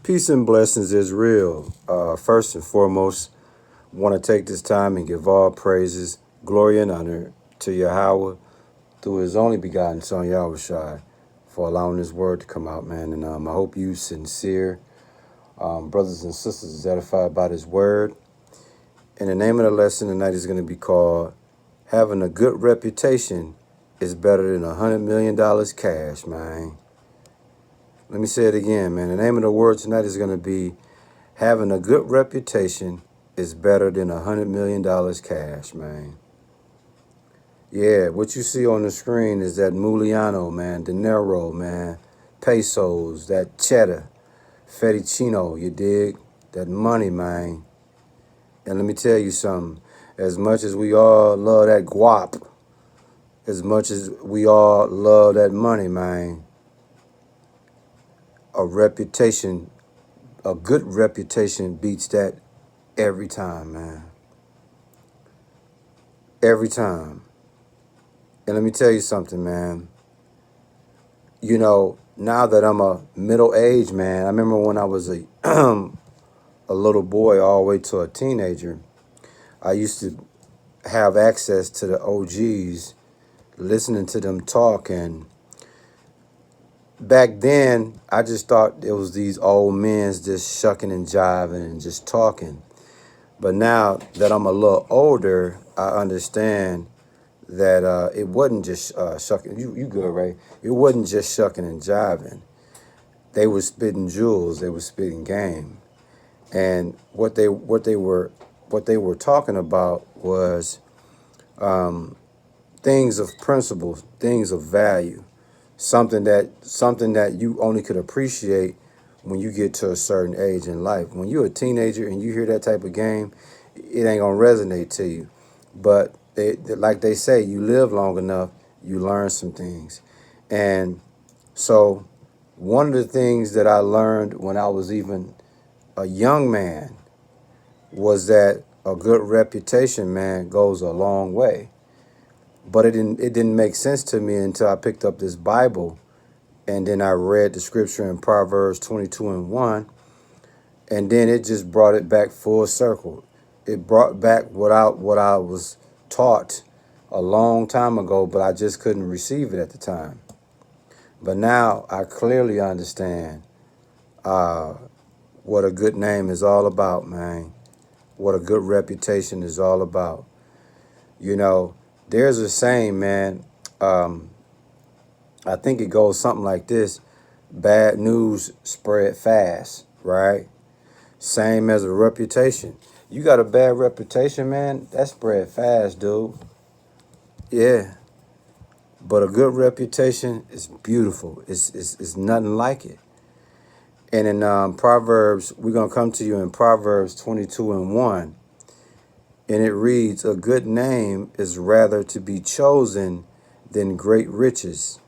Peace and blessings is real. First and foremost, want to take this time and give all praises, glory, and honor to Yahweh through His only begotten Son, Yahushua, for allowing His word to come out, man. And I hope you sincere brothers and sisters is edified by His word. And the name of the lesson tonight is going to be called "Having a Good Reputation is Better than $100 million cash," man. Let me say it again, man. The name of the word tonight is going to be "Having a Good Reputation is Better than $100 million cash," man. Yeah, what you see on the screen is that Muliano, man, dinero, man, pesos, that cheddar, fettuccino, you dig? That money, man. And let me tell you something. As much as we all love that guap, as much as we all love that money, man, a reputation, a good reputation beats that every time, man. Every time. And let me tell you something, man. You know, now that I'm a middle-aged man, I remember when I was a a little boy all the way to a teenager, I used to have access to the OGs, listening to them talk. And back then, I just thought it was these old men just shucking and jiving and just talking. But now that I'm a little older, I understand that it wasn't just shucking. You good, right? It wasn't just shucking and jiving. They were spitting jewels. They were spitting game. And what they were talking about was things of principle, things of value, something that you only could appreciate when you get to a certain age in life. When you're a teenager and you hear that type of game, it ain't gonna resonate to you. But like they say, you live long enough, you learn some things. And so one of the things that I learned when I was even a young man was that a good reputation, man, goes a long way. But it didn't make sense to me until I picked up this Bible, and then I read the scripture in Proverbs 22:1, and then it just brought it back full circle. It brought back what I was taught a long time ago, but I just couldn't receive it at the time. But now I clearly understand what a good name is all about, man. What a good reputation is all about. You know, there's a saying, man. I think it goes something like this: bad news spread fast, right? Same as a reputation. You got a bad reputation, man, that spread fast, dude. Yeah. But a good reputation is beautiful. It's nothing like it. And in Proverbs, we're going to come to you in Proverbs 22:1. And it reads, "A good name is rather to be chosen than great riches,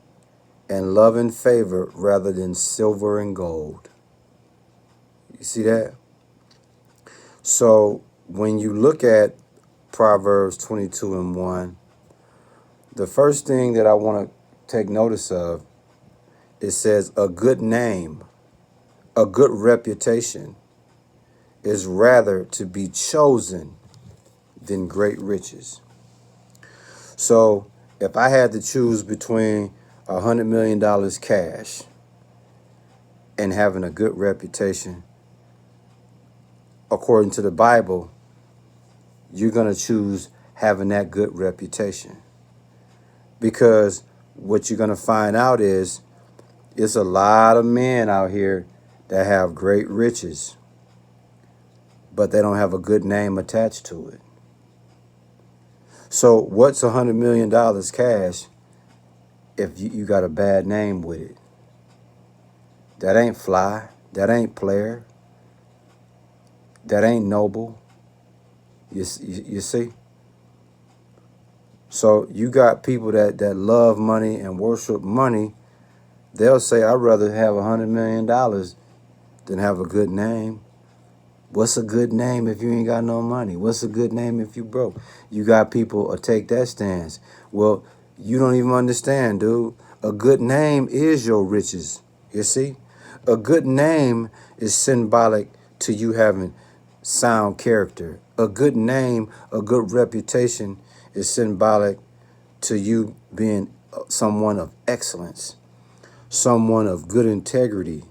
and love and favor rather than silver and gold." You see that? So when you look at Proverbs 22:1, the first thing that I want to take notice of, it says a good name, a good reputation is rather to be chosen than great riches. So if I had to choose between $100 million cash and having a good reputation, according to the Bible, you're going to choose having that good reputation. Because what you're going to find out is it's a lot of men out here that have great riches, but they don't have a good name attached to it. So what's $100 million cash if you got a bad name with it? That ain't fly. That ain't player. That ain't noble. You see? So you got people that love money and worship money. They'll say, I'd rather have $100 million than have a good name. What's a good name if you ain't got no money? What's a good name if you broke? You got people take that stance. Well, you don't even understand, dude. A good name is your riches. You see? A good name is symbolic to you having sound character. A good name, a good reputation is symbolic to you being someone of excellence, someone of good integrity,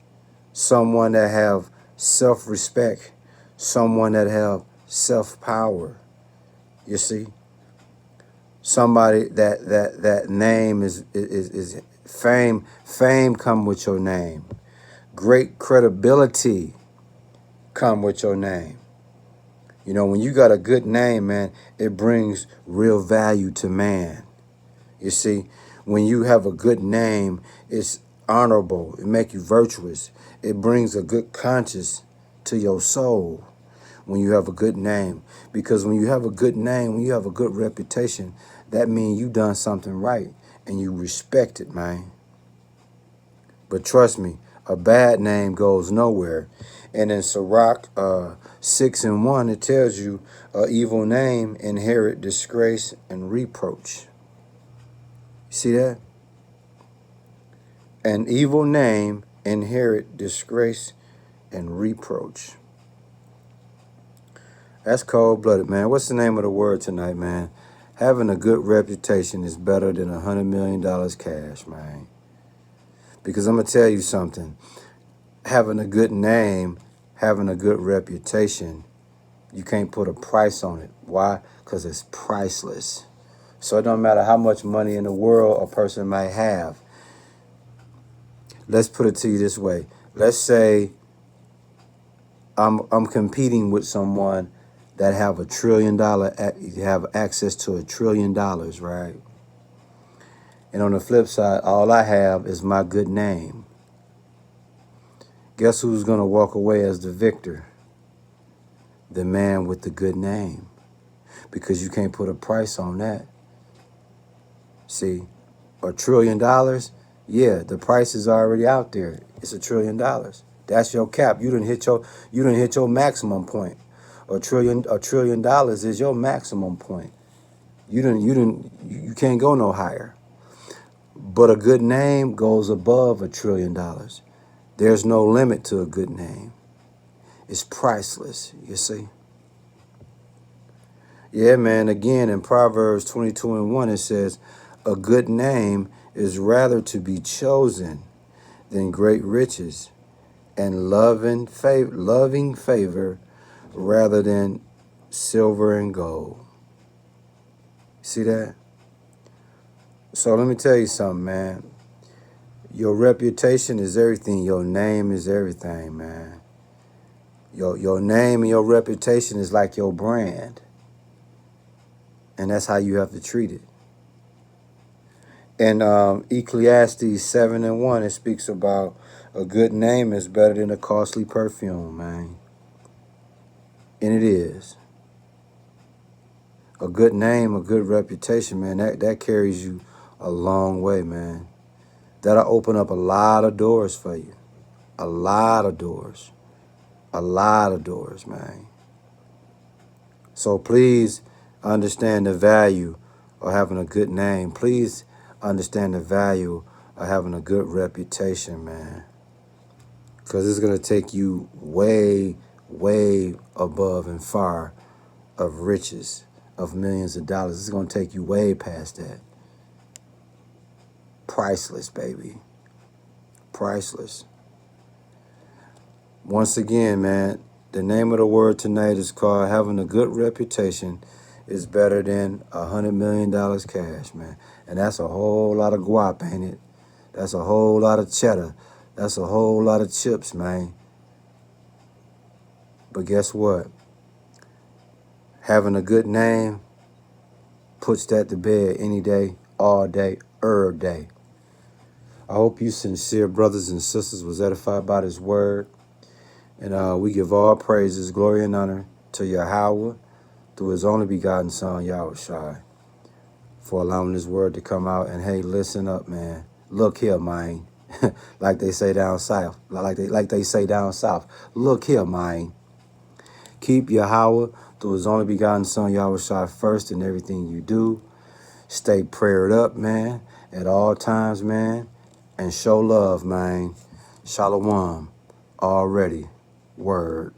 someone that have self-respect, someone that have self-power. You see, somebody that name is fame. Fame come with your name. Great credibility come with your name. You know, when you got a good name, man, it brings real value to man. You see, when you have a good name, it's honorable. It make you virtuous. It brings a good conscience to your soul when you have a good name. Because when you have a good name, when you have a good reputation, that means you done something right and you respect it, man. But trust me, a bad name goes nowhere. And in Sirach 6:1, it tells you an evil name inherit disgrace and reproach. See that? An evil name inherit disgrace and reproach. That's cold-blooded, man. What's the name of the word tonight, man? Having a good reputation is better than $100 million cash, man. Because I'm going to tell you something. Having a good name, having a good reputation, you can't put a price on it. Why? Because it's priceless. So it don't matter how much money in the world a person might have. Let's put it to you this way. Let's say I'm competing with someone that have $1 trillion, have access to $1 trillion, right? And on the flip side, all I have is my good name. Guess who's going to walk away as the victor? The man with the good name. Because you can't put a price on that. See, $1 trillion, yeah, the price is already out there. It's $1 trillion. That's your cap. You didn't hit your maximum point. $1 trillion is your maximum point. You can't go no higher. But a good name goes above $1 trillion. There's no limit to a good name. It's priceless, you see. Yeah, man, again, in Proverbs 22:1, it says, a good name is rather to be chosen than great riches, and loving favor rather than silver and gold. See that? So let me tell you something, man. Your reputation is everything. Your name is everything, man. Your name and your reputation is like your brand. And that's how you have to treat it. In Ecclesiastes 7:1, it speaks about a good name is better than a costly perfume, man. And it is. A good name, a good reputation, man, that carries you a long way, man. That'll open up a lot of doors for you. A lot of doors. A lot of doors, man. So please understand the value of having a good name. Please understand the value of having a good reputation, man. Because it's going to take you way, way above and far of riches, of millions of dollars. It's going to take you way past that. Priceless, baby. Priceless. Once again, man, the name of the word tonight is called having a good reputation is better than $100 million cash, man. And that's a whole lot of guap, ain't it? That's a whole lot of cheddar. That's a whole lot of chips, man. But guess what? Having a good name puts that to bed any day, all day, every day. I hope you sincere brothers and sisters was edified by this word. And we give all praises, glory, and honor to Yahweh through his only begotten son, Yahushua, for allowing this word to come out. And hey, listen up, man. Look here, man. like they say down south. Like they say down south. Look here, man. Keep Yahweh through his only begotten son, Yahushua, first in everything you do. Stay prayed up, man, at all times, man. And show love, man. Shalom. Already. Word.